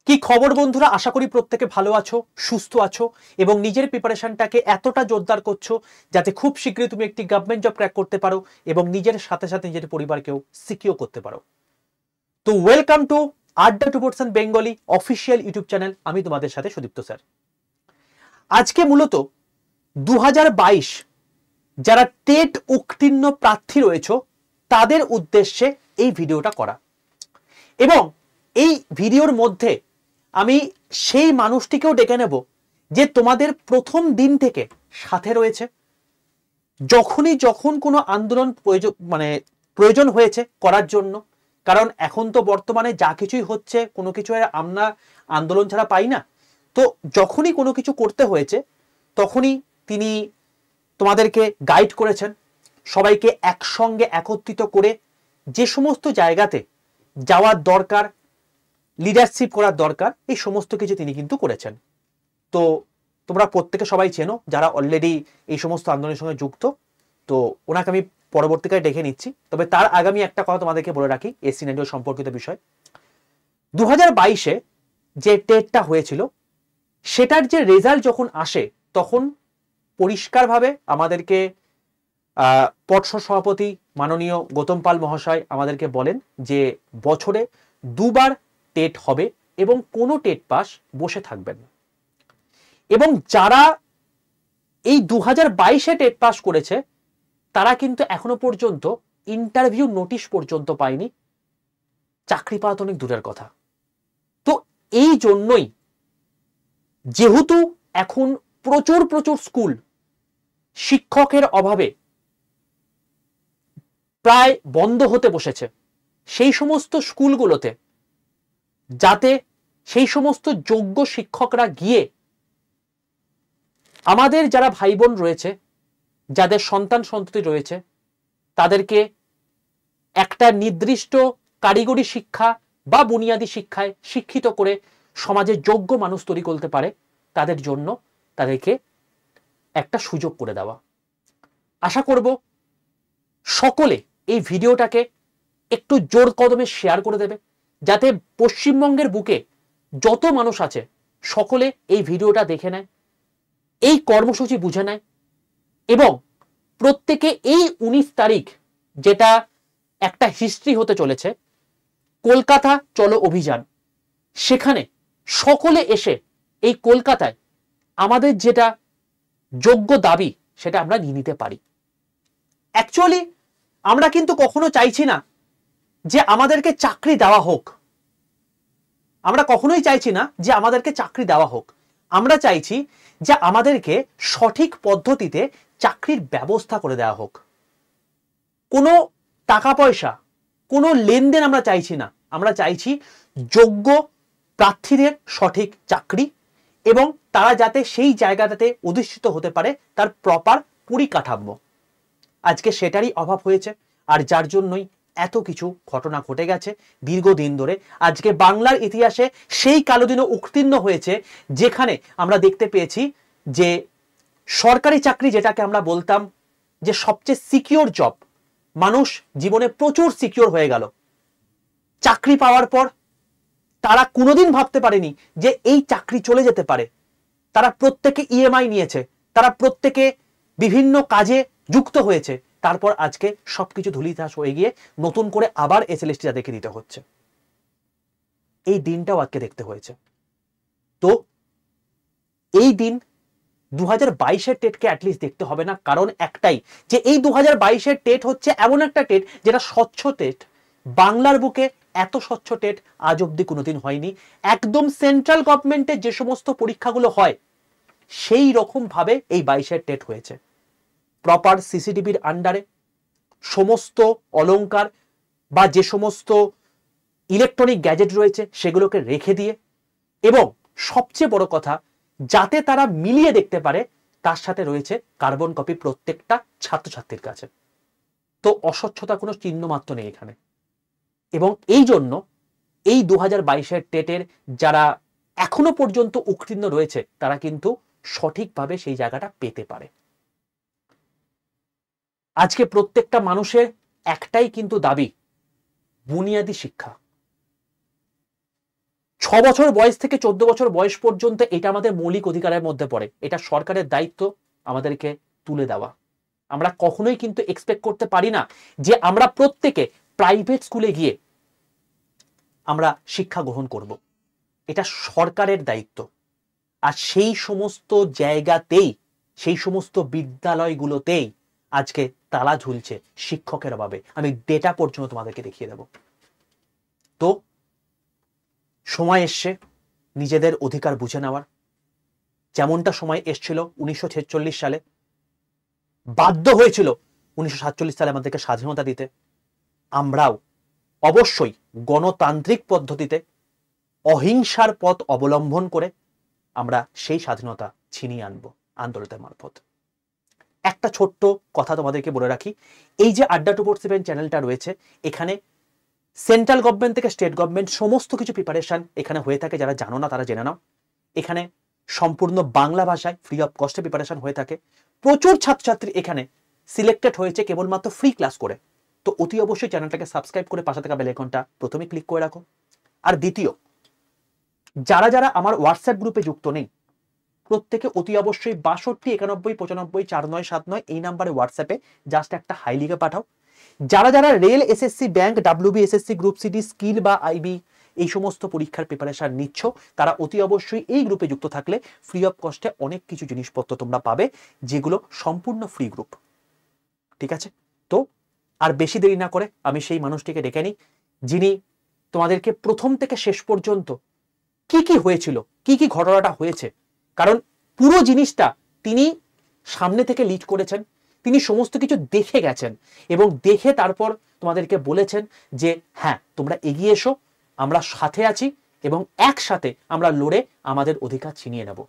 কি খবর বন্ধুরা, আশা করি প্রত্যেকে ভালো আছো, সুস্থ আছো এবং নিজের প্রিপারেশনটাকে এতটা জোরদার করছো যাতে খুব শীঘ্রই তুমি একটি গভর্নমেন্ট জব ক্র্যাক করতে পারো এবং নিজের সাথে সাথে নিজের পরিবারকেও সিকিউর করতে পারো। তো ওয়েলকাম টু আড্ডা 2% বেঙ্গলি অফিসিয়াল ইউটিউব চ্যানেল। আমি তোমাদের সাথে সুদীপ্ত স্যার। আজকে মূলত 2022 যারা টেট উত্তীর্ণ প্রার্থী রয়েছে তাদের উদ্দেশ্যে এই ভিডিওটা করা, এবং এই ভিডিওর মধ্যে আমি সেই মানুষটিকেও ডেকে নেব যে তোমাদের প্রথম দিন থেকে সাথে রয়েছে, যখন কোনো আন্দোলন প্রয়োজন হয়েছে করার জন্য। কারণ এখন তো বর্তমানে যা কিছুই হচ্ছে কোনো কিছু আমরা আন্দোলন ছাড়া পাই না। তো যখনই কোনো কিছু করতে হয়েছে তখনই তিনি তোমাদেরকে গাইড করেছেন, সবাইকে একসঙ্গে একত্রিত করে যে সমস্ত জায়গাতে যাওয়ার দরকার, লিডারশিপ করার দরকার, এই সমস্ত কিছু তিনি কিন্তু করেছেন। তো তোমরা প্রত্যেকে সবাই চেনো যারা অলরেডি এই সমস্ত আন্দোলনের সঙ্গে যুক্ত। তো ওনাকে আমি পরবর্তীকালে ডেকে নিচ্ছি, তবে তার আগামী একটা কথা তোমাদেরকে বলে রাখি এই সিনারিও সম্পর্কিত বিষয়। 2022-এ যে টেটটা হয়েছিল সেটার যে রেজাল্ট যখন আসে তখন পরিষ্কারভাবে আমাদেরকে পর্ষদ সভাপতি মাননীয় গৌতম পাল মহাশয় আমাদেরকে বলেন যে বছরে দুবার টেট হবে এবং কোনো টেট পাস বসে থাকবেন না। এবং যারা এই 2022-এ টেট পাস করেছে তারা কিন্তু এখনো পর্যন্ত ইন্টারভিউ নোটিশ পর্যন্ত পায়নি, চাকরি পাওয়া তো অনেক দূরের কথা। তো এই জন্যই যেহেতু এখন প্রচুর স্কুল শিক্ষকের অভাবে প্রায় বন্ধ হতে বসেছে, সেই সমস্ত স্কুলগুলোতে যাতে সেই সমস্ত যোগ্য শিক্ষকরা গিয়ে আমাদের যারা ভাই বোন রয়েছে, যাদের সন্তান সন্ততি রয়েছে, তাদেরকে একটা নির্দিষ্ট কারিগরি শিক্ষা বা বুনিয়াদী শিক্ষায় শিক্ষিত করে সমাজে যোগ্য মানুষ তৈরি করতে পারে, তাদের জন্য তাদেরকে একটা সুযোগ করে দেওয়া। আশা করব সকলে এই ভিডিওটাকে একটু জোর কদমে শেয়ার করে দেবে, যাতে পশ্চিমবঙ্গের বুকে যত মানুষ আছে সকলে এই ভিডিওটা দেখে নেয়, এই কর্মসূচি বুঝে নেয় এবং প্রত্যেকে এই 19 তারিখ যেটা একটা হিস্ট্রি হতে চলেছে, কলকাতা চলো অভিযান, সেখানে সকলে এসে এই কলকাতায় আমাদের যেটা যোগ্য দাবি সেটা আমরা নিয়ে নিতে পারি। অ্যাকচুয়ালি আমরা কিন্তু কখনো চাইছি না যে আমাদেরকে চাকরি দেওয়া হোক, আমরা কখনোই চাইছি না যে আমাদেরকে চাকরি দেওয়া হোক। আমরা চাইছি যে আমাদেরকে সঠিক পদ্ধতিতে চাকরির ব্যবস্থা করে দেওয়া হোক। কোনো টাকা পয়সা, কোনো লেনদেন আমরা চাইছি না। আমরা চাইছি যোগ্য প্রার্থীদের সঠিক চাকরি এবং তারা যাতে সেই জায়গাটাতে অধিষ্ঠিত হতে পারে তার প্রপার পরিকাঠামো। আজকে সেটারই অভাব হয়েছে, আর যার জন্যই এত কিছু ঘটনা ঘটে গেছে দীর্ঘদিন ধরে। আজকে বাংলার ইতিহাসে সেই কালো দিনও উত্তীর্ণ হয়েছে যেখানে আমরা দেখতে পেয়েছি যে সরকারি চাকরি, যেটাকে আমরা বলতাম যে সবচেয়ে সিকিউর জব, মানুষ জীবনে প্রচুর সিকিউর হয়ে গেল। চাকরি পাওয়ার পর তারা কোনোদিন ভাবতে পারেনি যে এই চাকরি চলে যেতে পারে। তারা প্রত্যেকে ইএমআই নিয়েছে, তারা প্রত্যেকে বিভিন্ন কাজে যুক্ত হয়েছে, তারপর আজকে সবকিছু ধূলিসাৎ হয়ে গিয়ে নতুন করে আবার এসএলএসটি তাদেরকে দিতে হচ্ছে। এই দিনটাও আজকে দেখতে হয়েছে। তো এই দিন 2022-এর টেটকে অ্যাটলিস্ট দেখতে হবে না, কারণ একটাই যে এই 2022-এর টেট হচ্ছে এমন একটা টেট যেটা স্বচ্ছ টেট। বাংলার বুকে এত স্বচ্ছ টেট আজ অব্দি কোনোদিন হয়নি। একদম সেন্ট্রাল গভর্নমেন্টের যে সমস্ত পরীক্ষাগুলো হয় সেই রকম ভাবে এই 22-এর টেট হয়েছে। প্রপার সিসিটিভির আন্ডারে সমস্ত অলংকার বা যে সমস্ত ইলেকট্রনিক গ্যাজেট রয়েছে সেগুলোকে রেখে দিয়ে, এবং সবচেয়ে বড় কথা যাতে তারা মিলিয়ে দেখতে পারে, তার সাথে রয়েছে কার্বন কপি প্রত্যেকটা ছাত্রছাত্রীর কাছে। তো অস্বচ্ছতা কোনো চিহ্ন মাত্র নেই এখানে। এবং এই জন্য এই 2022-এর টেটের যারা এখনো পর্যন্ত উত্তীর্ণ রয়েছে তারা কিন্তু সঠিকভাবে সেই জায়গাটা পেতে পারে। আজকে প্রত্যেকটা মানুষের একটাই কিন্তু দাবি, বুনিয়াদী শিক্ষা। বছর বয়স থেকে 14 বছর বয়স পর্যন্ত এটা আমাদের মৌলিক অধিকারের মধ্যে পড়ে। এটা সরকারের দায়িত্ব আমাদেরকে তুলে দেওয়া। আমরা কখনোই কিন্তু এক্সপেক্ট করতে পারি না যে আমরা প্রত্যেকে প্রাইভেট স্কুলে গিয়ে আমরা শিক্ষা গ্রহণ করব। এটা সরকারের দায়িত্ব। আর সেই সমস্ত জায়গাতেই, সেই সমস্ত বিদ্যালয়গুলোতেই আজকে তালা ঝুলছে শিক্ষকের অভাবে। আমি ডেটা পর্যন্ত তোমাদেরকে দেখিয়ে দেব। তো সময় এসছে নিজেদের অধিকার বুঝে নেওয়ার। যেমনটা সময় এসছিল 1946 সালে, বাধ্য হয়েছিল 1947 সালে আমাদেরকে স্বাধীনতা দিতে। আমরাও অবশ্যই গণতান্ত্রিক পদ্ধতিতে অহিংসার পথ অবলম্বন করে আমরা সেই স্বাধীনতা ছিনিয়ে আনবো আন্দোলনের মারফত। একটা ছোট্ট কথা তোমাদেরকে বলে রাখি, এই যে আড্ডা 247 চ্যানেলটা রয়েছে, এখানে সেন্ট্রাল গভর্নমেন্ট থেকে স্টেট গভর্নমেন্ট সমস্ত কিছু প্রিপারেশন এখানে হয়ে থাকে। যারা জানো না তারা জেনে নাও। এখানে সম্পূর্ণ বাংলা ভাষায় ফ্রি অফ কস্টে প্রিপারেশন হয়ে থাকে। প্রচুর ছাত্রছাত্রী এখানে সিলেক্টেড হয়েছে কেবলমাত্র ফ্রি ক্লাস করে। তো অতি অবশ্যই চ্যানেলটাকে সাবস্ক্রাইব করে পাশে থাকা বেল আইকনটা প্রথমে ক্লিক করে রাখো। আর দ্বিতীয়, যারা যারা আমার হোয়াটসঅ্যাপ গ্রুপে যুক্ত নেই, প্রত্যেকে অতি অবশ্যই 62 91 95 4979 এই নাম্বারে হোয়াটসঅ্যাপে জাস্ট একটা হাই লিখে পাঠাও। যারা যারা rail, SSC, bank, WB, SSC, group CD, skill বা আইবি এই সমস্ত পরীক্ষার প্রিপারেশন নিচ্ছ, তারা অতি অবশ্যই এই গ্রুপে যুক্ত থাকলে ফ্রি অফ কস্টে অনেক কিছু জিনিসপত্র তোমরা পাবে, যেগুলো সম্পূর্ণ ফ্রি গ্রুপ। ঠিক আছে? তো আর বেশি দেরি না করে আমি সেই মানুষটিকে ডেকে নিই, যিনি তোমাদেরকে প্রথম থেকে শেষ পর্যন্ত কি কি হয়েছিল, কি কি ঘটনাটা হয়েছে, কারণ পুরো জিনিসটা তিনি সামনে থেকে লিড করেছেন। তিনি সমস্ত কিছু দেখে গেছেন এবং দেখে তারপর তোমাদেরকে বলেছেন যে হ্যাঁ, তোমরা এগিয়ে এসো, আমরা সাথে আছি এবং একসাথে আমরা লড়ে আমাদের অধিকার ছিনিয়ে নেব।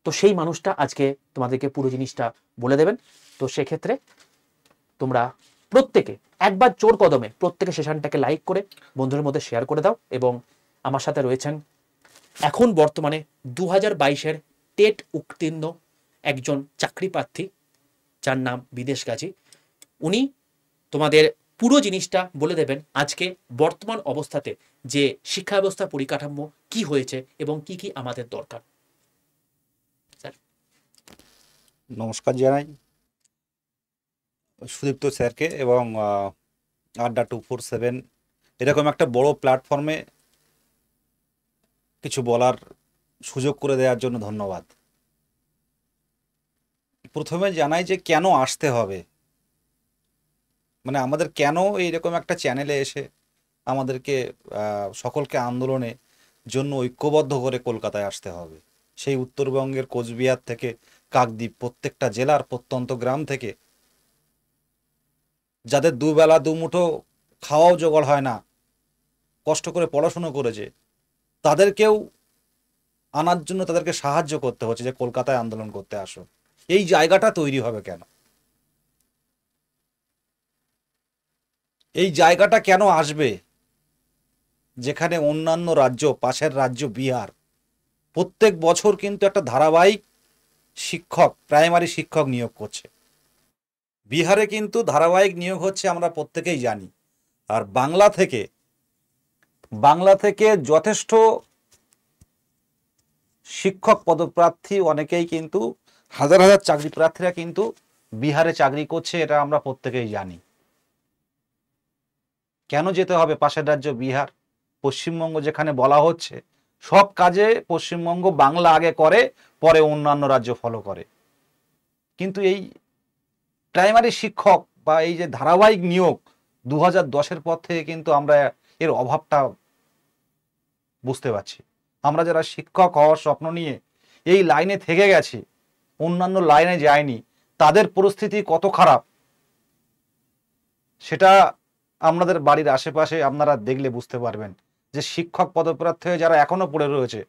তো সেই মানুষটা আজকে তোমাদেরকে পুরো জিনিসটা বলে দেবেন। তো সেক্ষেত্রে তোমরা প্রত্যেকে একবার জোর কদমে প্রত্যেকে সেশনটাকে লাইক করে বন্ধুদের মধ্যে শেয়ার করে দাও। এবং আমার সাথে রয়েছেন এখন বর্তমানে 2022-এর টেট উত্তীর্ণ একজন চাকরি প্রার্থী, যার নাম বিদেশ গাজী। উনি তোমাদের পুরো জিনিসটা বলে দেবেন আজকে বর্তমান অবস্থাতে যে শিক্ষা ব্যবস্থা পরিকাঠামো কি হয়েছে এবং কি কি আমাদের দরকার। স্যার নমস্কার জানাই সুদীপ্ত স্যারকে এবং আড্ডা 247 এরকম একটা বড় প্ল্যাটফর্মে কিছু বলার সুযোগ করে দেওয়ার জন্য ধন্যবাদ। প্রথমে জানাই যে কেন আসতে হবে, মানে আমাদের কেন এইরকম একটা চ্যানেলে এসে আমাদেরকে সকলকে আন্দোলনে জন্য ঐক্যবদ্ধ করে কলকাতায় আসতে হবে। সেই উত্তরবঙ্গের কোচবিহার থেকে কাকদ্বীপ, প্রত্যেকটা জেলার প্রত্যন্ত গ্রাম থেকে যাদের দুবেলা দুমুঠো খাওয়াও জোগাড় হয় না, কষ্ট করে পড়াশুনো করেছে, তাদেরকেও আনার জন্য তাদেরকে সাহায্য করতে হচ্ছে যে কলকাতায় আন্দোলন করতে আসো। এই জায়গাটা তৈরি হবে কেন, এই জায়গাটা কেন আসবে, যেখানে অন্যান্য রাজ্য, পাশের রাজ্য বিহার প্রত্যেক বছর কিন্তু একটা ধারাবাহিক শিক্ষক, প্রাইমারি শিক্ষক নিয়োগ করছে। বিহারে কিন্তু ধারাবাহিক নিয়োগ হচ্ছে, আমরা প্রত্যেকেই জানি। আর বাংলা থেকে যথেষ্ট শিক্ষক পদপ্রার্থী, অনেকেই কিন্তু হাজার হাজার চাকরি প্রার্থীরা কিন্তু বিহারে চাকরি করছে, এটা আমরা প্রত্যেকেই জানি। কেন যেতে হবে পাশের রাজ্য বিহার? পশ্চিমবঙ্গ যেখানে বলা হচ্ছে সব কাজে পশ্চিমবঙ্গ বাংলা আগে করে, পরে অন্যান্য রাজ্য ফলো করে। কিন্তু এই প্রাইমারি শিক্ষক বা এই যে ধারাবাহিক নিয়োগ 2010-এর পর থেকে কিন্তু আমরা এর অভাবটা বুঝতে পারছি। আমরা যারা শিক্ষক হওয়ার স্বপ্ন নিয়ে এই লাইনে থেকে গেছি, অন্যান্য লাইনে যায়নি, তাদের পরিস্থিতি কত খারাপ সেটা আপনাদের বাড়ির আশেপাশে আপনারা দেখলে বুঝতে পারবেন। যে শিক্ষক পদপ্রার্থী হয়ে যারা এখনো পড়ে রয়েছে,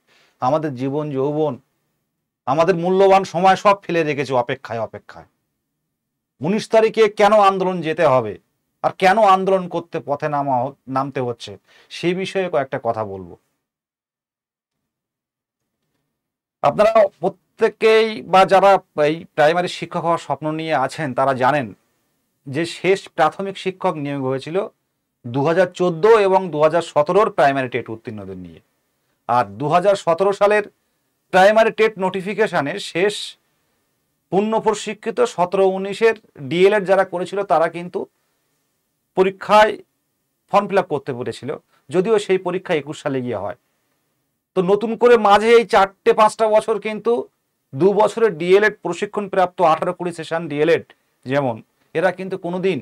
আমাদের জীবন যৌবন, আমাদের মূল্যবান সময় সব ফেলে রেখেছে অপেক্ষায়। 19 তারিখে কেন আন্দোলন যেতে হবে আর কেন আন্দোলন করতে পথে নামতে হচ্ছে, সেই বিষয়ে কয়েকটা কথা বলবো। আপনারা প্রত্যেকেই বা যারা এই প্রাইমারি শিক্ষক হওয়ার স্বপ্ন নিয়ে আছেন তারা জানেন যে শেষ প্রাথমিক শিক্ষক নিয়োগ হয়েছিল 2014 এবং 2017 প্রাইমারি টেট উত্তীর্ণদের নিয়ে। আর 2017 সালের প্রাইমারি টেট নোটিফিকেশনে শেষ পূর্ণ প্রশিক্ষিত 17-19 ডিএলএড যারা করেছিল তারা কিন্তু পরীক্ষায় ফর্ম ফিল আপ করতে পেরেছিল, যদিও সেই পরীক্ষা 21 সালে গিয়ে হয়। তো নতুন করে মাঝে এই 4-5টা বছর কিন্তু 2 বছরের ডিএলএড প্রশিক্ষণ প্রাপ্ত 18-20 সেশন ডিএলএড যেমন, এরা কিন্তু কোনোদিন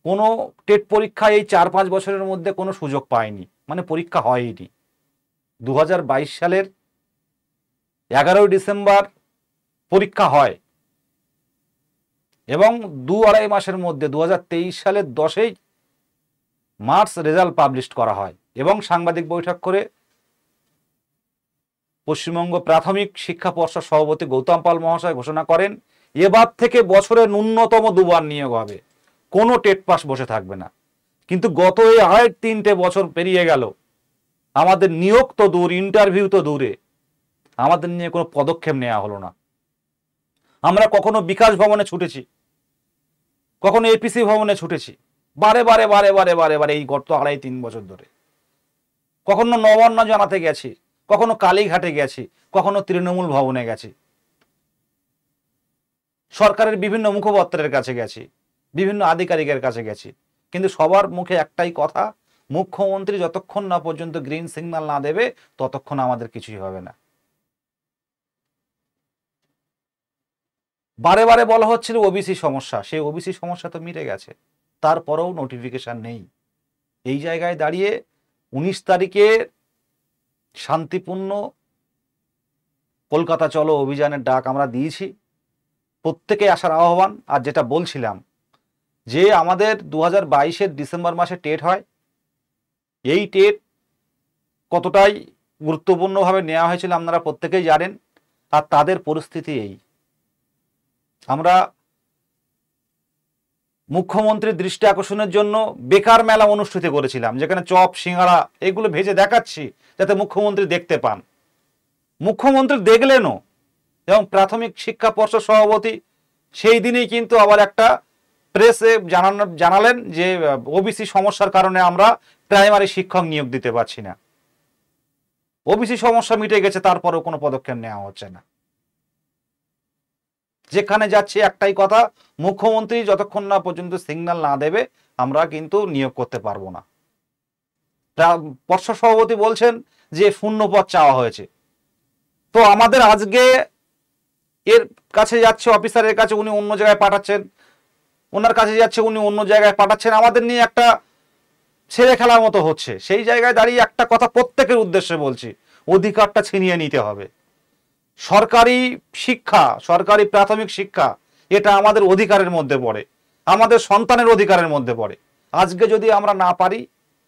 কোনো টেট পরীক্ষায় এই 4-5 বছরের মধ্যে কোনো সুযোগ পায়নি, মানে পরীক্ষা হয়নি। 2022 সালের 11 ডিসেম্বর পরীক্ষা হয় এবং 2-2.5 মাসের মধ্যে 2023 সালের 10 মার্চ রেজাল্ট পাবলিশ করা হয় এবং সাংবাদিক বৈঠক করে পশ্চিমবঙ্গ প্রাথমিক শিক্ষা পর্ষদ সভাপতি গৌতম পাল মহাশয় ঘোষণা করেন এবার থেকে বছরে ন্যূনতম 2 বার নিয়োগ হবে, কোনো টেট পাস বসে থাকবে না। কিন্তু গত এই 3.5 বছর পেরিয়ে গেল, আমাদের নিয়োগ তো দূর, ইন্টারভিউ তো দূরে, আমাদের নিয়ে কোনো পদক্ষেপ নেওয়া হলো না। আমরা কখনো বিকাশ ভবনে ছুটেছি, কখনো এপিসি ভবনে ছুটেছি, বারে বারে বারে বারে বারে বারে এই গত 2.5-3 বছর ধরে। কখনো নবান্ন জানাতে গেছি, কখনো কালীঘাটে গেছি, কখনো তৃণমূল ভবনে গেছি, সরকারের বিভিন্ন মুখপাত্রের কাছে গেছি, বিভিন্ন আধিকারিকের কাছে গেছি, কিন্তু সবার মুখে একটাই কথা, মুখ্যমন্ত্রী যতক্ষণ না পর্যন্ত গ্রিন সিগন্যাল না দেবে ততক্ষণ আমাদের কিছুই হবে না। বারে বারে বলা হচ্ছিল ওবিসি সমস্যা, সেই ওবিসি সমস্যা তো মিটে গেছে, তারপরেও নোটিফিকেশন নেই। এই জায়গায় দাঁড়িয়ে 19 তারিখে শান্তিপূর্ণ কলকাতা চলো অভিযানের ডাক আমরা দিয়েছি, প্রত্যেকে আসার আহ্বান। আর যেটা বলছিলাম যে আমাদের 2022-এর ডিসেম্বর মাসে টেট হয়, এই টেট কতটাই গুরুত্বপূর্ণভাবে নেওয়া হয়েছিল আপনারা প্রত্যেকেই জানেন। আর তাদের পরিস্থিতি এই, আমরা মুখ্যমন্ত্রীর দৃষ্টি আকর্ষণের জন্য বেকার মেলা অনুষ্ঠিত করেছিলাম, যেখানে চপ সিঙ্গাড়া এগুলো ভেজে দেখাচ্ছি যাতে মুখ্যমন্ত্রী দেখতে পান। মুখ্যমন্ত্রী দেখলেনও এবং প্রাথমিক শিক্ষা পর্ষদ সভাপতি সেই দিনই কিন্তু আবার একটা প্রেসে জানালেন যে ওবিসি সমস্যার কারণে আমরা প্রাইমারি শিক্ষক নিয়োগ দিতে পারছি না। ওবিসি সমস্যা মিটে গেছে, তারপরেও কোনো পদক্ষেপ নেওয়া হচ্ছে না। যেখানে যাচ্ছে একটাই কথা, মুখ্যমন্ত্রী যতক্ষণ না পর্যন্ত সিগন্যাল না দেবে আমরা কিন্তু নিয়োগ করতে পারবো না। পর্ষদ সভাপতি বলছেন যে শূন্য পদ চাওয়া হয়েছে, তো আমাদের আজকে এর কাছে যাচ্ছে অফিসারের কাছে, উনি অন্য জায়গায় পাঠাচ্ছেন, ওনার কাছে যাচ্ছে উনি অন্য জায়গায় পাঠাচ্ছেন, আমাদের নিয়ে একটা ছেলে খেলার মতো হচ্ছে। সেই জায়গায় দাঁড়িয়ে একটা কথা প্রত্যেকের উদ্দেশ্যে বলছি, অধিকারটা ছিনিয়ে নিতে হবে। সরকারি শিক্ষা, সরকারি প্রাথমিক শিক্ষা এটা আমাদের অধিকারের মধ্যে পড়ে, আমাদের সন্তানের অধিকারের মধ্যে পড়ে। আজকে যদি আমরা না পারি,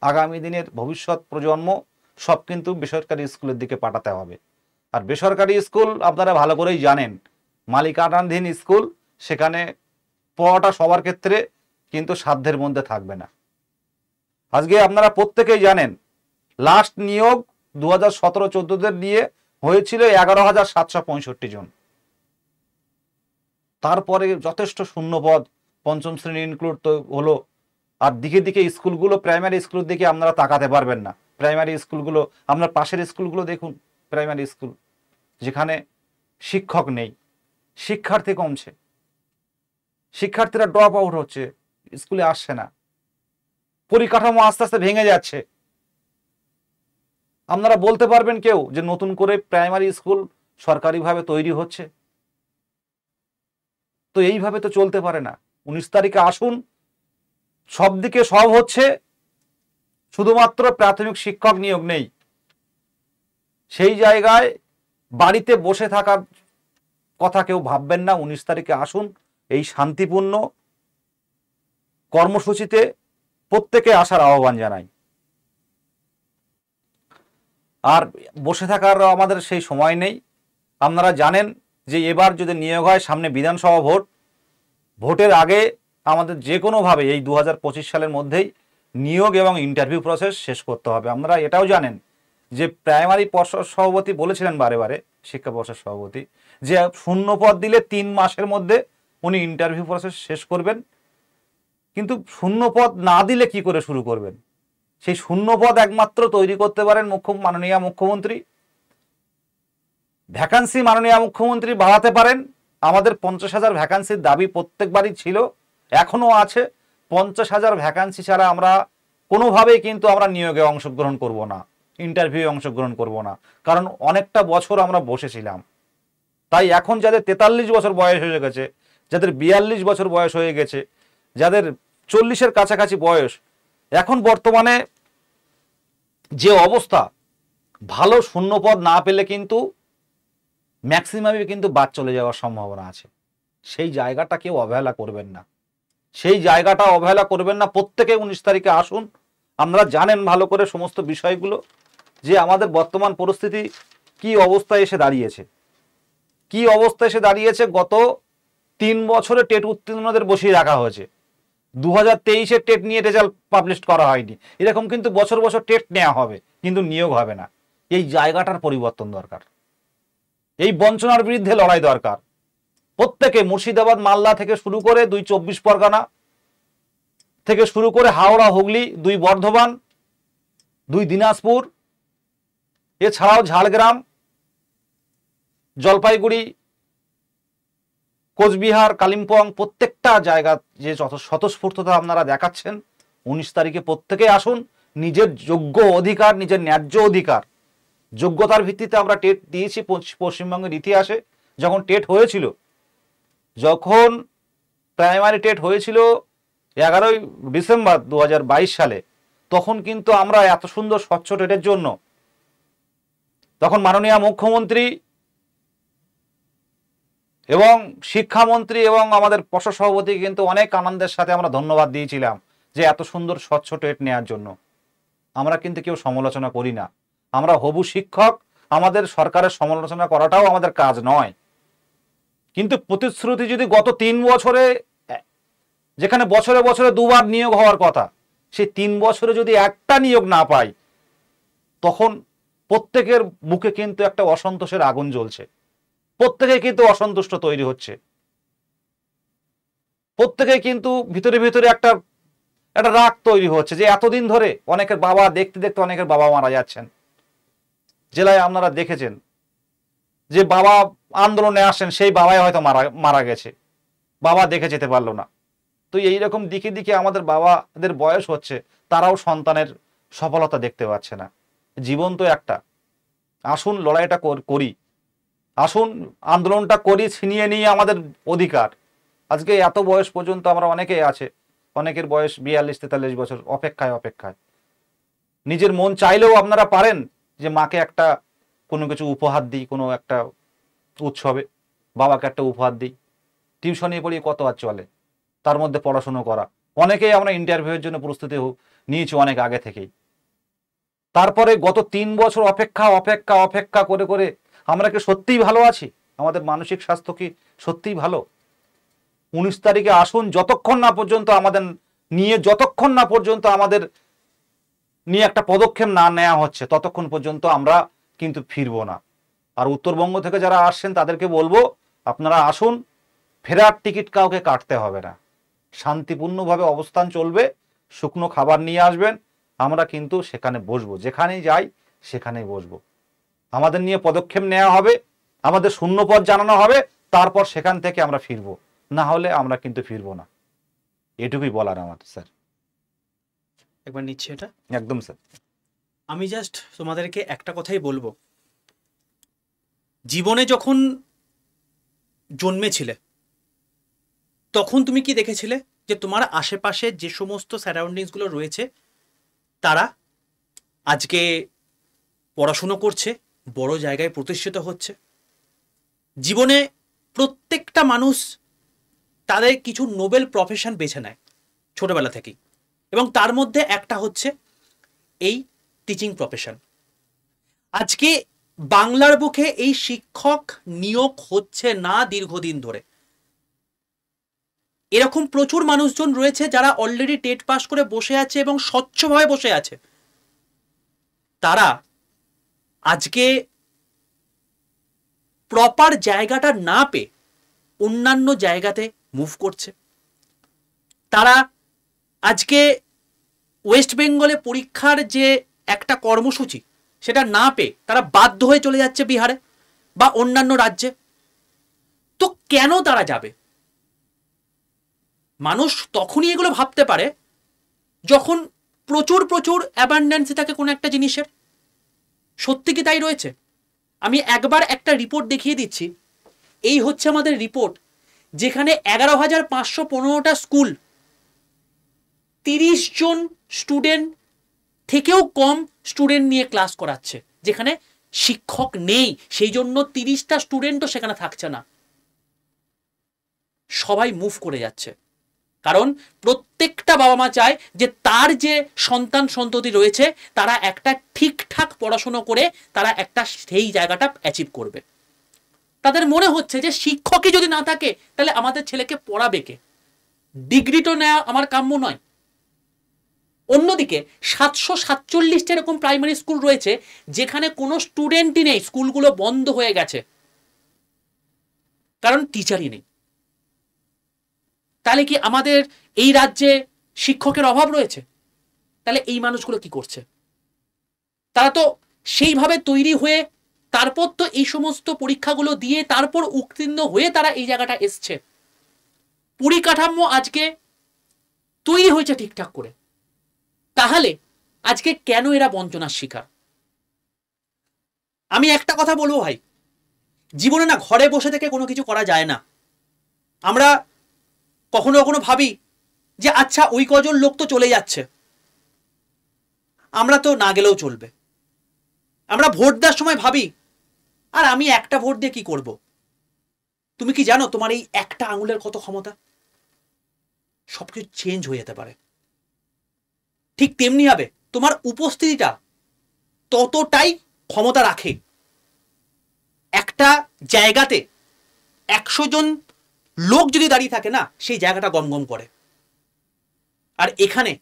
আগামী দিনের ভবিষ্যৎ প্রজন্ম সব কিন্তু বেসরকারি স্কুলের দিকে পাঠাতে হবে। আর বেসরকারি স্কুল আপনারা ভালো করেই জানেন, মালিকানাধীন স্কুল, সেখানে পড়াটা সবার ক্ষেত্রে কিন্তু সাধ্যের মধ্যে থাকবে না। আজকে আপনারা প্রত্যেকেই জানেন লাস্ট নিয়োগ 2017-14 নিয়ে হয়েছিল 11,765 জন, তারপরে যথেষ্ট শূন্যপদ, পঞ্চম শ্রেণী ইনক্লুড তো হলো। আর দিকে দিকে স্কুলগুলো, প্রাইমারি স্কুলের দিকে আপনারা তাকাতে পারবেন না। প্রাইমারি স্কুলগুলো, আপনার পাশের স্কুলগুলো দেখুন, প্রাইমারি স্কুল যেখানে শিক্ষক নেই, শিক্ষার্থী কমছে, শিক্ষার্থীরা ড্রপ আউট হচ্ছে, স্কুলে আসছে না, পরিকাঠামো আস্তে আস্তে ভেঙে যাচ্ছে। আপনারা বলতে পারবেন কেউ যে নতুন করে প্রাইমারি স্কুল সরকারিভাবে তৈরি হচ্ছে? তো এইভাবে তো চলতে পারে না। 19 তারিখে আসুন, সব দিকে সব হচ্ছে, শুধুমাত্র প্রাথমিক শিক্ষক নিয়োগ নেই। সেই জায়গায় বাড়িতে বসে থাকার কথা কেউ ভাববেন না। 19 তারিখে আসুন, এই শান্তিপূর্ণ কর্মসূচিতে প্রত্যেকে আসার আহ্বান জানাই। আর বসে থাকার আমাদের সেই সময় নেই। আপনারা জানেন যে এবার যদি নিয়োগ হয়, সামনে বিধানসভা ভোট, ভোটের আগে আমাদের যে কোনোভাবে এই 2025 সালের মধ্যেই নিয়োগ এবং ইন্টারভিউ প্রসেস শেষ করতে হবে। আপনারা এটাও জানেন যে প্রাইমারি পর্ষদ সভাপতি বলেছিলেন বারে বারে, শিক্ষা পর্ষদ সভাপতি, যে শূন্য পদ দিলে 3 মাসের মধ্যে উনি ইন্টারভিউ প্রসেস শেষ করবেন কিন্তু শূন্য পদ না দিলে কি করে শুরু করবেন? সেই শূন্য পদ একমাত্র তৈরি করতে পারেন মাননীয় মুখ্যমন্ত্রী। ভ্যাকান্সি মাননীয় মুখ্যমন্ত্রী বাড়াতে পারেন। আমাদের 50,000 ভ্যাকান্সির দাবি প্রত্যেকবারই ছিল, এখনো আছে। 50,000 ভ্যাকান্সি ছাড়া আমরা কোনোভাবেই কিন্তু আমরা নিয়োগে অংশগ্রহণ করব না, ইন্টারভিউ অংশগ্রহণ করব না, কারণ অনেকটা বছর আমরা বসেছিলাম। তাই এখন যাদের 43 বছর বয়স হয়ে গেছে, যাদের 42 বছর বয়স হয়ে গেছে, যাদের 40-এর কাছাকাছি বয়স, এখন বর্তমানে যে অবস্থা, ভালো শূন্যপদ না পেলে কিন্তু ম্যাক্সিমামই কিন্তু বাদ চলে যাওয়ার সম্ভাবনা আছে। সেই জায়গাটা কেউ অবহেলা করবেন না, সেই জায়গাটা অবহেলা করবেন না। প্রত্যেকে 19 তারিখে আসুন। আপনারা জানেন ভালো করে সমস্ত বিষয়গুলো, যে আমাদের বর্তমান পরিস্থিতি কি অবস্থায় এসে দাঁড়িয়েছে, কি অবস্থায় এসে দাঁড়িয়েছে। গত 3 বছরে টেট উত্তীর্ণদের বসিয়ে রাখা হয়েছে। 2023-এর টেট নিয়ে রেজাল্ট পাবলিশ করা হয়নি। এরকম কিন্তু বছর বছর টেট নেওয়া হবে, কিন্তু নিয়োগ হবে না। এই জায়গাটার পরিবর্তন দরকার, এই বঞ্চনার বিরুদ্ধে লড়াই দরকার। প্রত্যেকে মুর্শিদাবাদ, মালদা থেকে শুরু করে 2 24 পরগনা থেকে শুরু করে হাওড়া, হুগলি, 2 বর্ধমান, 2 দিনাজপুর, এছাড়াও ঝাড়গ্রাম, জলপাইগুড়ি, কোচবিহার, কালিম্পং, প্রত্যেকটা জায়গা যে যত স্বতঃস্ফূর্ততা আপনারা দেখাচ্ছেন, 19 তারিখে প্রত্যেকে আসুন। নিজের যোগ্য অধিকার, নিজের ন্যায্য অধিকার, যোগ্যতার ভিত্তিতে আমরা টেট দিয়েছি পশ্চিমবঙ্গের ইতিহাসে। যখন টেট হয়েছিল, যখন প্রাইমারি টেট হয়েছিল 11ই ডিসেম্বর 2022 সালে, তখন কিন্তু আমরা এত সুন্দর স্বচ্ছ টেটের জন্য তখন মাননীয় মুখ্যমন্ত্রী এবং শিক্ষামন্ত্রী এবং আমাদের পর্ষদ সভাপতি কিন্তু অনেক আনন্দের সাথে আমরা ধন্যবাদ দিয়েছিলাম যে এত সুন্দর স্বচ্ছ টেট নেওয়ার জন্য। আমরা কিন্তু কেউ সমালোচনা করি না, আমরা হবু শিক্ষক, আমাদের সরকারের সমালোচনা করাটাও আমাদের কাজ নয়। কিন্তু প্রতিশ্রুতি যদি গত 3 বছরে, যেখানে বছরে বছরে 2বার নিয়োগ হওয়ার কথা, সেই 3 বছরে যদি একটা নিয়োগ না পাই, তখন প্রত্যেকের মুখে কিন্তু একটা অসন্তোষের আগুন জ্বলছে, প্রত্যেকে কিন্তু অসন্তুষ্ট তৈরি হচ্ছে, প্রত্যেকে কিন্তু ভিতরে ভিতরে একটা রাগ তৈরি হচ্ছে যে এতদিন ধরে অনেকের বাবা, দেখতে দেখতে অনেকের বাবা মারা যাচ্ছেন। জেলায় আপনারা দেখেছেন যে বাবা আন্দোলনে আসেন, সেই বাবাই হয়তো মারা গেছে, বাবা দেখে যেতে পারলো না। তো এইরকম দিকে দিকে আমাদের বাবাদের বয়স হচ্ছে, তারাও সন্তানের সফলতা দেখতে পাচ্ছে না। জীবন তো একটা, আসুন লড়াইটা করি, আসুন আন্দোলনটা করি, ছিনিয়ে নিয়ে আমাদের অধিকার। আজকে এত বয়স পর্যন্ত আমরা অনেকে আছে, অনেকের বয়স 42-43 বছর, অপেক্ষায়। নিজের মন চাইলেও আপনারা পারেন যে মাকে একটা কোনো কিছু উপহার দিই, কোনো একটা উৎসবে বাবাকে একটা উপহার দিই। টিউশনে পড়িয়ে কত আর চলে, তার মধ্যে পড়াশুনো করা। অনেকেই আমরা ইন্টারভিউয়ের জন্য প্রস্তুতি নিয়েছি অনেক আগে থেকেই। তারপরে গত 3 বছর অপেক্ষা করে করে আমরা কি সত্যিই ভালো আছি? আমাদের মানসিক স্বাস্থ্য কি সত্যিই ভালো? 19 তারিখে আসুন। যতক্ষণ না পর্যন্ত আমাদের নিয়ে একটা পদক্ষেপ না নেওয়া হচ্ছে, ততক্ষণ পর্যন্ত আমরা কিন্তু ফিরবো না। আর উত্তরবঙ্গ থেকে যারা আসছেন তাদেরকে বলবো, আপনারা আসুন, ফেরার টিকিট কাউকে কাটতে হবে না, শান্তিপূর্ণভাবে অবস্থান চলবে, শুকনো খাবার নিয়ে আসবেন, আমরা কিন্তু সেখানে বসবো, যেখানেই যাই সেখানেই বসবো। আমাদের নিয়ে পদক্ষেপ নেওয়া হবে, আমাদের শূন্যপদ জানানো হবে, তারপর সেখান থেকে আমরা ফিরবো, না হলে আমরা কিন্তু ফিরবো না। এটুকুই বলার আমার, স্যার। একবার নিচ্ছি এটা, একদম স্যার। আমি জাস্ট তোমাদেরকে একটা কথাই বলবো, জীবনে যখন জন্মেছিলে তখন তুমি কি দেখেছিলে যে তোমার আশেপাশে যে সমস্ত সারাউন্ডিংসগুলো রয়েছে তারা আজকে পড়াশুনো করছে, বড় জায়গায় প্রতিষ্ঠিত হচ্ছে। জীবনে প্রত্যেকটা মানুষ তাদের কিছু নোবেল প্রফেশন বেছে নেয় ছোটবেলা থেকেই, এবং তার মধ্যে একটা হচ্ছে এই টিচিং প্রফেশন। আজকে বাংলার বুকে এই শিক্ষক নিয়োগ হচ্ছে না দীর্ঘদিন ধরে। এরকম প্রচুর মানুষজন রয়েছে যারা অলরেডি টেট পাস করে বসে আছে এবং স্বচ্ছভাবে বসে আছে। তারা আজকে প্রপার জায়গাটা না পেয়ে অন্যান্য জায়গাতে মুভ করছে। তারা আজকে ওয়েস্ট বেঙ্গলে পরীক্ষার যে একটা কর্মসূচি সেটা না পেয়ে তারা বাধ্য হয়ে চলে যাচ্ছে বিহারে বা অন্যান্য রাজ্যে। তো কেন তারা যাবে? মানুষ তখনই এগুলো ভাবতে পারে যখন প্রচুর প্রচুর অ্যাবান্ডেন্স থাকে কোনো একটা জিনিসের। সত্যি কি তাই রয়েছে? আমি একবার একটা রিপোর্ট দেখিয়ে দিচ্ছি। এই হচ্ছে আমাদের রিপোর্ট, যেখানে 11,515টা স্কুল, 30 জন স্টুডেন্ট থেকেও কম স্টুডেন্ট নিয়ে ক্লাস করাচ্ছে, যেখানে শিক্ষক নেই, সেই জন্য 30টা স্টুডেন্টও সেখানে থাকছে না। সবাই মুভ করে যাচ্ছে, কারণ প্রত্যেকটা বাবা মা চায় যে তার যে সন্তান সন্ততি রয়েছে তারা একটা ঠিকঠাক পড়াশোনা করে তারা একটা সেই জায়গাটা অ্যাচিভ করবে। তাদের মনে হচ্ছে যে শিক্ষকই যদি না থাকে তাহলে আমাদের ছেলেকে পড়াবে কে? ডিগ্রি তো নেওয়া আমার কাম্য নয়। অন্যদিকে 747টা এরকম প্রাইমারি স্কুল রয়েছে যেখানে কোনো স্টুডেন্টই নেই, স্কুলগুলো বন্ধ হয়ে গেছে কারণ টিচারই নেই। তাহলে কি আমাদের এই রাজ্যে শিক্ষকের অভাব রয়েছে? তাহলে এই মানুষগুলো কি করছে? তারা তো সেইভাবে তৈরি হয়ে তারপর তো এই সমস্ত পরীক্ষাগুলো দিয়ে তারপর উত্তীর্ণ হয়ে তারা এই জায়গাটা এসছে। পরিকাঠামো আজকে তৈরি হয়েছে ঠিকঠাক করে, তাহলে আজকে কেন এরা বঞ্চনার শিকার? আমি একটা কথা বলবো ভাই, জীবনে না ঘরে বসে থেকে কোনো কিছু করা যায় না। আমরা কখনো কখনো ভাবি যে আচ্ছা ওই কজন লোক তো চলে যাচ্ছে, আমরা তো না গেলেও চলবে। আমরা ভোট দেওয়ার সময় ভাবি আর আমি একটা ভোট দিয়ে কি করব? তুমি কি জানো তোমার এই একটা আঙুলের কত ক্ষমতা? সবকিছু চেঞ্জ হয়ে যেতে পারে। ঠিক তেমনি হবে তোমার উপস্থিতিটা ততটাই ক্ষমতা রাখে। একটা জায়গাতে 100 জন লোক যদি দাঁড়িয়ে থাকে না, সেই জায়গাটা গমগম করে। আর এখানে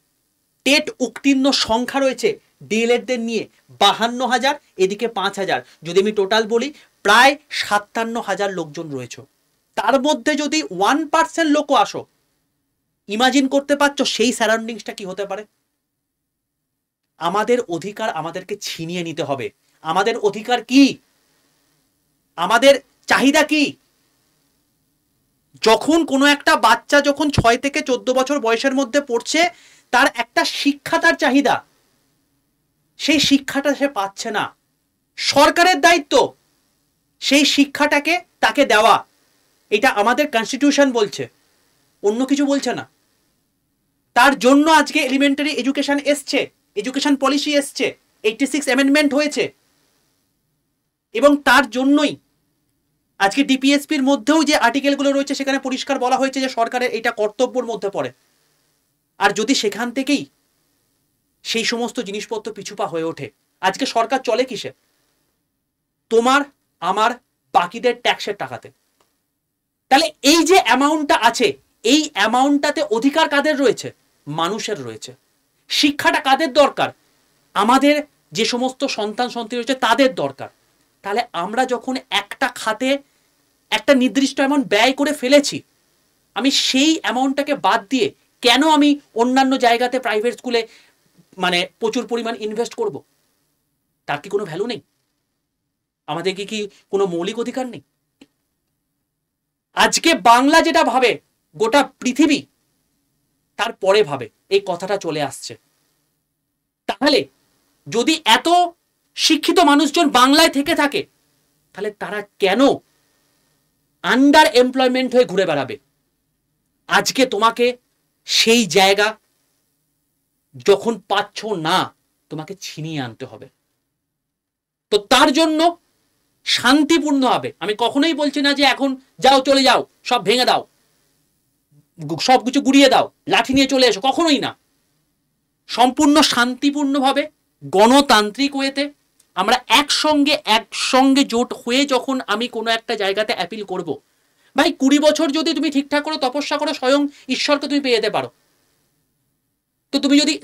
টেট উত্তীর্ণ সংখ্যা রয়েছে ডিএলএডদের নিয়ে 52,000, এদিকে 5,000, যদি আমি টোটাল বলি প্রায় 57,000 লোকজন রয়েছে। তার মধ্যে যদি 1% লোকও আসো, ইমাজিন করতে পারছো সেই সারাউন্ডিংসটা কি হতে পারে? আমাদের অধিকার আমাদেরকে ছিনিয়ে নিতে হবে। আমাদের অধিকার কি? আমাদের চাহিদা কি? যখন কোনো একটা বাচ্চা যখন 6 থেকে 14 বছর বয়সের মধ্যে পড়ছে, তার একটা শিক্ষা তার চাহিদা, সেই শিক্ষাটা সে পাচ্ছে না। সরকারের দায়িত্ব সেই শিক্ষাটাকে তাকে দেওয়া। এটা আমাদের কনস্টিটিউশন বলছে, অন্য কিছু বলছে না। তার জন্য আজকে এলিমেন্টারি এডুকেশন এসছে, এডুকেশন পলিসি এসছে, 86 অ্যামেন্ডমেন্ট হয়েছে, এবং তার জন্যই আজকে ডিপিএসপির মধ্যেও যে আর্টিকেলগুলো রয়েছে সেখানে পরিষ্কার বলা হয়েছে যে সরকারের এটা কর্তব্যের মধ্যে পড়ে। আর যদি সেখান থেকেই সেই সমস্ত জিনিসপত্র পিছুপা হয়ে ওঠে, আজকে সরকার চলে কিসে? তোমার আমার বাকিদের ট্যাক্সের টাকাতে। তাহলে এই যে অ্যামাউন্টটা আছে, এই অ্যামাউন্টটাতে অধিকার কাদের রয়েছে? মানুষের রয়েছে। শিক্ষাটা কাদের দরকার? আমাদের যে সমস্ত সন্তান সন্ততি রয়েছে তাদের দরকার। তাহলে আমরা যখন একটা খাতে একটা নির্দিষ্ট অ্যামাউন্ট ব্যয় করে ফেলেছি, আমি সেই অ্যামাউন্টটাকে বাদ দিয়ে কেন আমি অন্যান্য জায়গাতে প্রাইভেট স্কুলে মানে প্রচুর পরিমাণ ইনভেস্ট করব? তার কি কোনো ভ্যালু নেই? আমাদের কি কোনো মৌলিক অধিকার নেই? আজকে বাংলা যেটা ভাবে গোটা পৃথিবী তারপরে ভাবে, এই কথাটা চলে আসছে। তাহলে যদি এত শিক্ষিত মানুষজন বাংলায় থেকে থাকে, তাহলে তারা কেন আন্ডার এমপ্লয়মেন্ট হয়ে ঘুরে বেড়াবে? আজকে তোমাকে সেই জায়গা যখন পাচ্ছ না, তোমাকে ছিনিয়ে আনতে হবে। তো তার জন্য শান্তিপূর্ণ হবে। আমি কখনোই বলছি না যে এখন যাও, চলে যাও, সব ভেঙে দাও, সবকিছু গুড়িয়ে দাও, লাঠি নিয়ে চলে এসো, কখনোই না। সম্পূর্ণ শান্তিপূর্ণভাবে গণতান্ত্রিক ওয়েতে আমরা একসঙ্গে জোট হয়ে যখন আমি কোনো একটা জায়গাতে অ্যাপিল করব, ভাই 20 বছর যদি তুমি ঠিকঠাক করে তপস্যা করো, স্বয়ং ঈশ্বরকে তুমি পেয়ে যেতে পারো। তো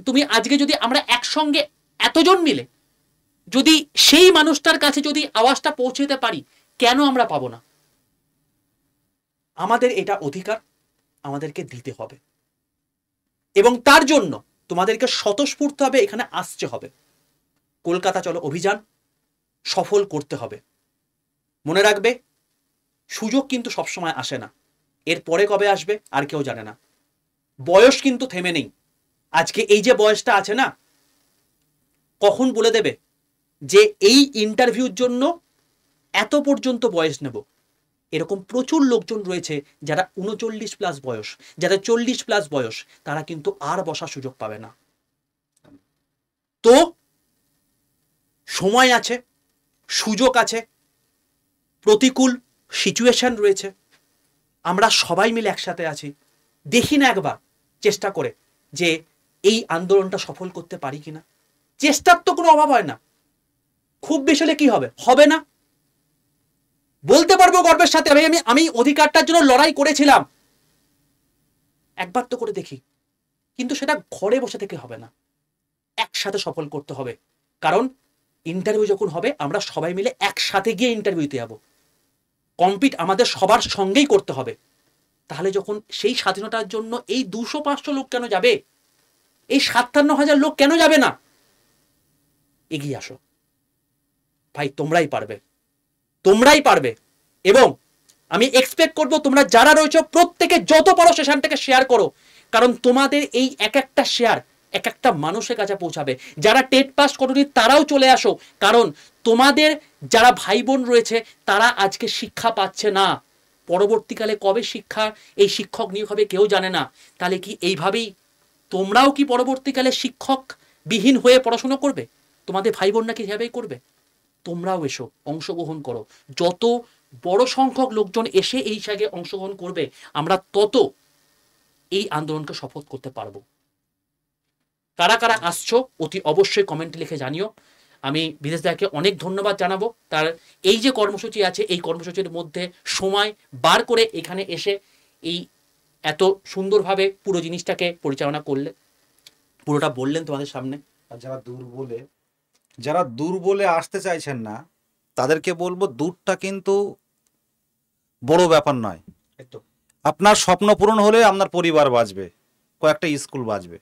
তুমি আজকে যদি আমরা একসঙ্গে এতজন মিলে যদি সেই মানুষটার কাছে যদি আওয়াজটা পৌঁছতে পারি, কেন আমরা পাবো না? আমাদের এটা অধিকার, আমাদেরকে দিতে হবে। এবং তার জন্য তোমাদেরকে স্বতঃস্ফূর্তভাবে এখানে আসতে হবে। কলকাতা চলো অভিযান সফল করতে হবে। মনে রাখবে, সুযোগ কিন্তু সবসময় আসে না, এর পরে কবে আসবে আর কেউ জানে না। বয়স কিন্তু থেমে নেই। আজকে এই যে বয়সটা আছে না, কখন বলে দেবে যে এই ইন্টারভিউর জন্য এত পর্যন্ত বয়স নেব। এরকম প্রচুর লোকজন রয়েছে যারা 39+ বয়স, যাদের 40+ বয়স, তারা কিন্তু আর বসার সুযোগ পাবে না। তো সময় আছে, সুযোগ আছে, প্রতিকূল সিচুয়েশন রয়েছে, আমরা সবাই মিলে একসাথে আছি। দেখি না একবার চেষ্টা করে যে এই আন্দোলনটা সফল করতে পারি কিনা। চেষ্টার তো কোনো অভাব হয় না, খুব বেশি হলে কি হবে, হবে না। বলতে পারবো গর্বের সাথে আমি অধিকারটার জন্য লড়াই করেছিলাম, একবার তো করে দেখি। কিন্তু সেটা ঘরে বসে থেকে হবে না, একসাথে সফল করতে হবে। কারণ ইন্টারভিউ যখন হবে আমরা সবাই মিলে একসাথে গিয়ে ইন্টারভিউতে যাবো, কম্পিট আমাদের সবার সঙ্গেই করতে হবে। তাহলে যখন সেই স্বাধীনতার জন্য এই 200-500 লোক কেন যাবে, এই 57,000 লোক কেন যাবে না? এগিয়ে আসো ভাই, তোমরাই পারবে, তোমরাই পারবে। এবং আমি এক্সপেক্ট করবো তোমরা যারা রয়েছে প্রত্যেকে যত পারো সেখানটাকে শেয়ার করো, কারণ তোমাদের এই এক একটা শেয়ার এক একটা মানুষের কাছে পৌঁছাবে। যারা টেট পাস করোনি তারাও চলে আসো, কারণ তোমাদের যারা ভাই বোন রয়েছে তারা আজকে শিক্ষা পাচ্ছে না। পরবর্তীকালে কবে এই শিক্ষক নিয়োগ হবে কেউ জানে না। তাহলে কি এইভাবেই তোমরাও কি পরবর্তীকালে শিক্ষক বিহীন হয়ে পড়াশোনা করবে? তোমাদের ভাই বোনরা কি এভাবেই করবে? তোমরাও এসো, অংশগ্রহণ করো। যত বড় সংখ্যক লোকজন এসে এই জায়গায় অংশগ্রহণ করবে, আমরা তত এই আন্দোলনকে সফল করতে পারবো। কারা কারা আসছো অতি অবশ্যই কমেন্টে লিখে জানিও। আমি বিদেশ দাকে অনেক ধন্যবাদ জানাবো, তার এই যে কর্মসূচি আছে এই কর্মসূচির মধ্যে সময় বার করে এখানে এসে এই এত সুন্দরভাবে পুরো জিনিসটাকে পরিচালনা করলে, পুরোটা বললেন তোমাদের সামনে। আর যারা দূর বলে আসতে চাইছেন না তাদেরকে বলবো, দূরটা কিন্তু বড় ব্যাপার নয়। আপনার স্বপ্ন পূরণ হলে আপনার পরিবার বাঁচবে, কয়েকটা স্কুল বাঁচবে।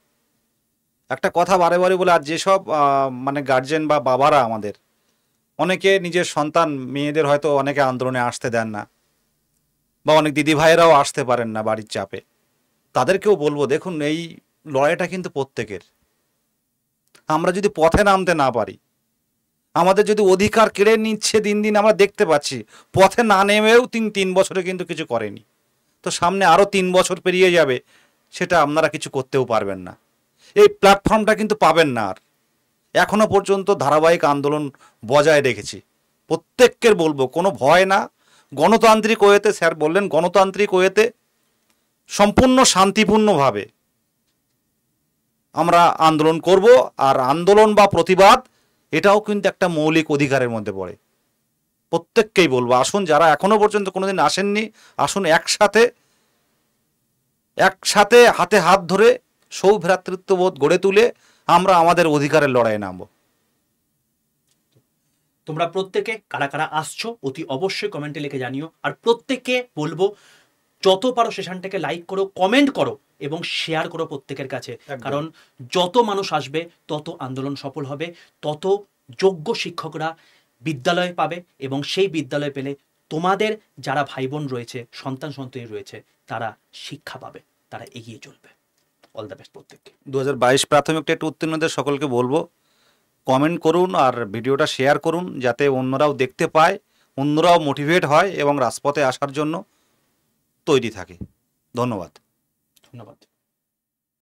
একটা কথা বারে বারে বলে, আর যেসব মানে গার্জেন বা বাবারা আমাদের অনেকে নিজের সন্তান মেয়েদের হয়তো অনেকে আন্দোলনে আসতে দেন না, বা অনেক দিদি ভাইয়েরাও আসতে পারেন না বাড়ির চাপে, তাদেরকেও বলবো, দেখুন এই লড়াইটা কিন্তু প্রত্যেকের। আমরা যদি পথে নামতে না পারি, আমাদের যদি অধিকার কেড়ে নিচ্ছে দিন দিন আমরা দেখতে পাচ্ছি, পথে না নেমেও 3 বছরে কিন্তু কিছু করেনি, তো সামনে আরও 3 বছর পেরিয়ে যাবে, সেটা আপনারা কিছু করতেও পারবেন না। এই প্ল্যাটফর্মটা কিন্তু পাবেন না। আর এখনো পর্যন্ত ধারাবাহিক আন্দোলন বজায় রেখেছি। প্রত্যেককে বলবো, কোনো ভয় না, গণতান্ত্রিক ওয়েতে, স্যার বললেন গণতান্ত্রিক ওয়েতে সম্পূর্ণ শান্তিপূর্ণভাবে আমরা আন্দোলন করব। আর আন্দোলন বা প্রতিবাদ এটাও কিন্তু একটা মৌলিক অধিকারের মধ্যে পড়ে। প্রত্যেককেই বলবো, আসুন, যারা এখনো পর্যন্ত কোনোদিন আসেননি, আসুন একসাথে হাতে হাত ধরে সৌভ্রাতৃত্ববোধ গড়ে তুলে আমরা আমাদের অধিকারের লড়াইয়ে নামবো। তোমরা প্রত্যেকে কারা কারা আসছো অতি অবশ্যই কমেন্টে লিখে জানিও। আর প্রত্যেককে বলবো, যত পারো সেশনটাকে লাইক করো, কমেন্ট করো এবং শেয়ার করো প্রত্যেকের কাছে। কারণ যত মানুষ আসবে তত আন্দোলন সফল হবে, তত যোগ্য শিক্ষকরা বিদ্যালয় পাবে, এবং সেই বিদ্যালয় পেলে তোমাদের যারা ভাই বোন রয়েছে, সন্তান সন্ততি রয়েছে, তারা শিক্ষা পাবে, তারা এগিয়ে চলবে। অল দ্য বেস্ট প্রত্যেককে। 2022 প্রাথমিক টেট উত্তীর্ণদের সকলকে বলবো, কমেন্ট করুন আর ভিডিওটা শেয়ার করুন, যাতে অন্যরাও দেখতে পায়, অন্যরাও মোটিভেট হয় এবং রাজপথে আসার জন্য তৈরি থাকে। ধন্যবাদ।